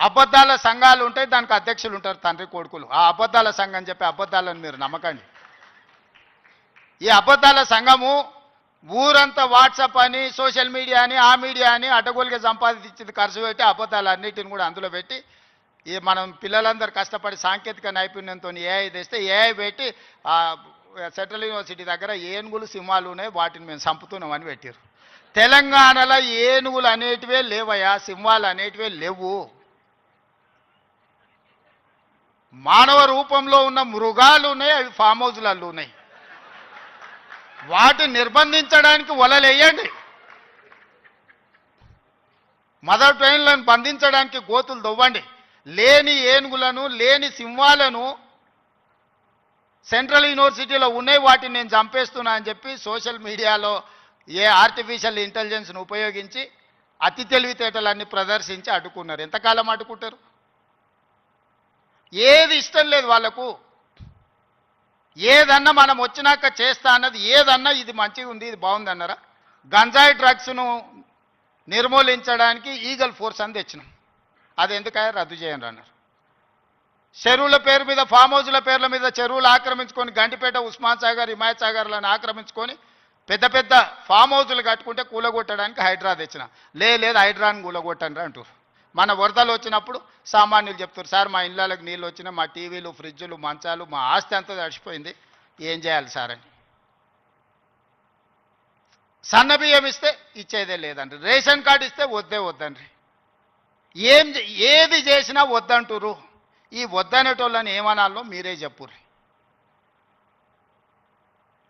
అబద్ధాల సంఘాలు ఉంటాయి, దానికి అధ్యక్షులు ఉంటారు, తండ్రి కొడుకులు. ఆ అబద్ధాల సంఘం చెప్పి అబద్ధాలను మీరు నమ్మకండి. ఈ అబద్ధాల సంఘము ఊరంతా వాట్సాప్ అని, సోషల్ మీడియా అని, ఆ మీడియా అని అడ్డగోలుగా సంపాదించింది ఖర్చు పెట్టి అబద్ధాలన్నిటిని కూడా అందులో పెట్టి ఈ మనం పిల్లలందరూ కష్టపడి సాంకేతిక నైపుణ్యంతో ఏఐ తెస్తే ఏఐ పెట్టి సెంట్రల్ యూనివర్సిటీ దగ్గర ఏనుగులు సింహాలు ఉన్నాయి, వాటిని మేము చంపుతున్నామని పెట్టారు. తెలంగాణలో ఏనుగులు అనేటివే లేవయా, సింహాలు అనేటివే లేవు. మానవ రూపంలో ఉన్న మృగాలు ఉన్నాయి, అవి ఫామ్ హౌజ్లలో ఉన్నాయి. వాటిని నిర్బంధించడానికి వలలేయండి. మదర్ ట్రైన్లను బంధించడానికి గోతులు దొవ్వండి. లేని ఏనుగులను, లేని సింహాలను సెంట్రల్ యూనివర్సిటీలో ఉన్నాయి, వాటిని నేను చంపేస్తున్నా అని చెప్పి సోషల్ మీడియాలో ఆర్టిఫిషియల్ ఇంటెలిజెన్స్ను ఉపయోగించి అతి తెలివితేటలన్నీ ప్రదర్శించి అడ్డుకున్నారు. ఎంతకాలం అడ్డుకుంటారు? ఏది ఇష్టం లేదు వాళ్ళకు. ఏదన్నా మనం వచ్చినాక చేస్తా అన్నది ఏదన్నా ఇది మంచిగా ఉంది, ఇది బాగుంది అన్నారా? గంజాయి డ్రగ్స్ను నిర్మూలించడానికి ఈగల్ ఫోర్స్ అని తెచ్చినాం. అది ఎందుకయ్యా రద్దు చేయండి అన్నారు. చెరువుల పేరు మీద, ఫామ్ హౌజ్ల పేర్ల మీద చెరువులు ఆక్రమించుకొని గంటిపేట, ఉస్మాన్ సాగర్, హిమాయత్ సాగర్లను ఆక్రమించుకొని పెద్ద పెద్ద ఫామ్ హౌజులు కట్టుకుంటే కూలగొట్టడానికి హైడ్రా తెచ్చిన. లేదు హైడ్రాని కూలగొట్టండి అంటారు. మన వరదలు వచ్చినప్పుడు సామాన్యులు చెప్తారు, సార్ మా ఇళ్ళకి నీళ్ళు వచ్చినా, మా టీవీలు, ఫ్రిడ్జులు, మంచాలు, మా ఆస్తి అంతా తడిచిపోయింది, ఏం చేయాలి సార్ అని. సన్న బియ్యం ఇస్తే ఇచ్చేదే లేదండి, రేషన్ కార్డు ఇస్తే వద్దండి. ఏది చేసినా వద్దంటురు. ఈ వద్దనేటోళ్ళని ఏమనాలో మీరే చెప్పుర్రి.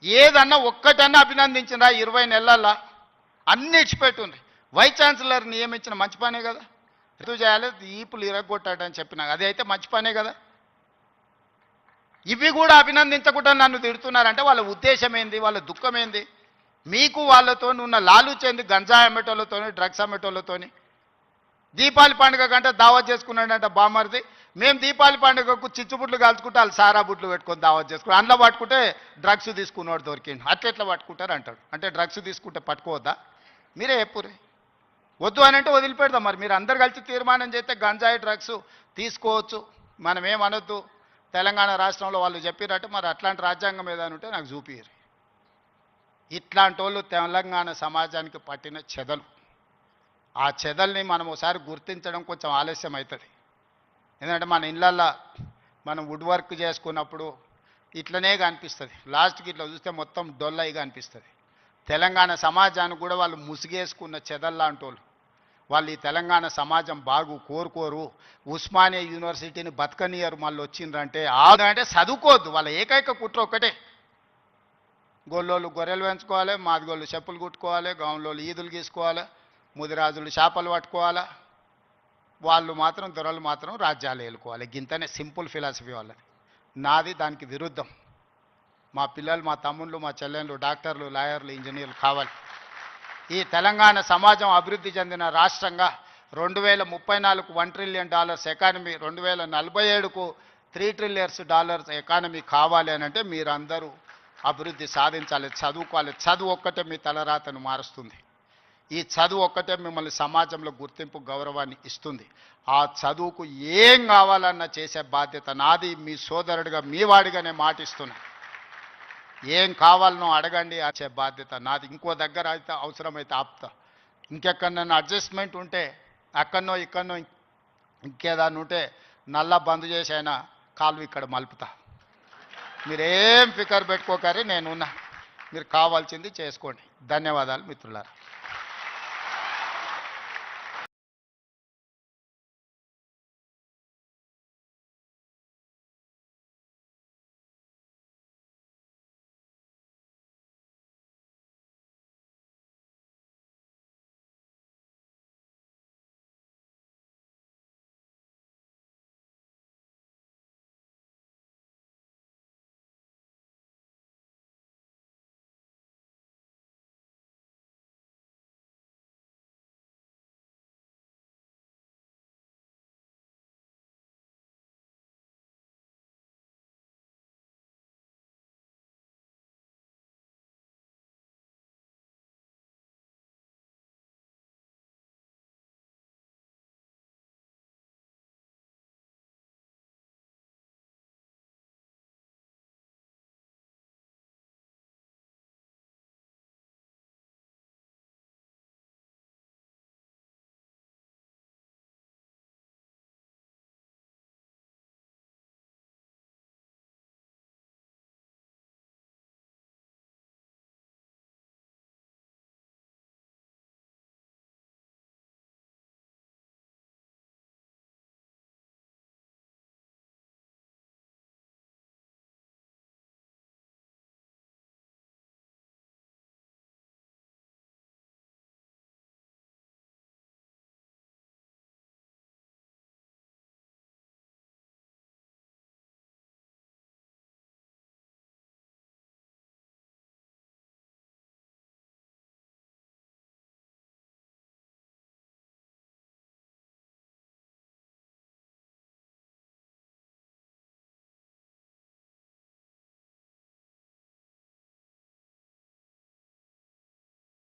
ఏదన్నా ఒక్కటన్నా అభినందించినా 20 నెలల్లో అన్ని ఇచ్చిపెట్టుండ్రి. వైస్ ఛాన్సలర్ నియమించిన మంచి పనే కదా. రద్దు చేయాలి, ఈపులు ఇరగొట్టాడని చెప్పినా అది అయితే మంచి పనే కదా. ఇవి కూడా అభినందించకుండా నన్ను తిడుతున్నారంటే వాళ్ళ ఉద్దేశం ఏంది, వాళ్ళ దుఃఖం ఏంది? మీకు వాళ్ళతో ఉన్న లాలుచేంది, గంజా అమ్మేటోళ్ళతోని, డ్రగ్స్ అమ్మేటోళ్ళతోని. దీపావళి పండుగ కంటే దావత్ చేసుకున్నాడంట బామర్ది. మేము దీపావళి పండుగకు చిచ్చుబుట్లు కాల్చుకుంటే వాళ్ళు సారా బుట్లు పెట్టుకొని దావత్ చేసుకున్నాం. అందులో పట్టుకుంటే డ్రగ్స్ తీసుకున్నవాడు దొరికిండు. అట్లా పట్టుకుంటారు అంటాడు. అంటే డ్రగ్స్ తీసుకుంటే పట్టుకోవద్దా? మీరే చెప్పుర్రి. వద్దు అని అంటే వదిలిపెడదాం. మరి మీరు అందరు కలిసి తీర్మానం చేస్తే గంజాయి డ్రగ్స్ తీసుకోవచ్చు, మనం ఏమనొద్దు. తెలంగాణ రాష్ట్రంలో వాళ్ళు చెప్పినట్టు మరి అట్లాంటి రాజ్యాంగం ఏదైనా ఉంటే నాకు చూపియ్యరు. ఇట్లాంటి వాళ్ళు తెలంగాణ సమాజానికి పట్టిన చెదలు. ఆ చెదల్ని మనం ఒకసారి గుర్తించడం కొంచెం ఆలస్యం అవుతుంది. ఎందుకంటే మన ఇళ్ళల్లో మనం వుడ్ వర్క్ చేసుకున్నప్పుడు ఇట్లనే కనిపిస్తుంది. లాస్ట్కి ఇట్లా చూస్తే మొత్తం డొల్లయిగా అనిపిస్తుంది. తెలంగాణ సమాజానికి కూడా వాళ్ళు ముసిగేసుకున్న చెదల్లాంటి వాళ్ళు ఈ తెలంగాణ సమాజం బాగు కోరుకోరు. ఉస్మానియా యూనివర్సిటీని బతకనియరు. మళ్ళీ వచ్చిండ్రంటే అంటే చదువుకోవద్దు. వాళ్ళ ఏకైక కుట్ర ఒక్కటే, గొల్లోళ్ళు గొర్రెలు పెంచుకోవాలి, మాదిగోళ్ళు చెప్పులు కుట్టుకోవాలి, గౌన్లోళ్ళు ఈదులు గీసుకోవాలి, ముదిరాజులు చేపలు పట్టుకోవాలా, వాళ్ళు మాత్రం దొరలు మాత్రం రాజ్యాలు ఏలుకోవాలి. గింతనే సింపుల్ ఫిలాసఫీ వాళ్ళది. నాది దానికి విరుద్ధం. మా పిల్లలు, మా తమ్ముళ్ళు, మా చెల్లెళ్ళు డాక్టర్లు, లాయర్లు, ఇంజనీర్లు కావాలి. ఈ తెలంగాణ సమాజం అభివృద్ధి చెందిన రాష్ట్రంగా 2034కు $1 ట్రిలియన్ ఎకానమీ, 2047కు $3 ట్రిలియన్స్ ఎకానమీ కావాలి అని అంటే మీరందరూ అభివృద్ధి సాధించాలి, చదువుకోవాలి. చదువు ఒక్కటే మీ తలరాతను మారుస్తుంది. ఈ చదువు ఒక్కటే మిమ్మల్ని సమాజంలో గుర్తింపు, గౌరవాన్ని ఇస్తుంది. ఆ చదువుకు ఏం కావాలన్నా చేసే బాధ్యత నాది. మీ సోదరుడిగా, మీ వాడిగానే మాటిస్తున్నా. ఏం కావాలనో అడగండి, వచ్చే బాధ్యత నాది. ఇంకో దగ్గర అయితే అవసరమైతే ఆపుతా. ఇంకెక్కడన్నా అడ్జస్ట్మెంట్ ఉంటే అక్కడనో ఇక్కడనో ఇంకేదాన్ని ఉంటే నల్లా బంద్ చేసి అయినా కాలు ఇక్కడ మలుపుతా. మీరేం ఫికర్ పెట్టుకోకరి, నేనున్నా. మీరు కావాల్సింది చేసుకోండి. ధన్యవాదాలు మిత్రులారా.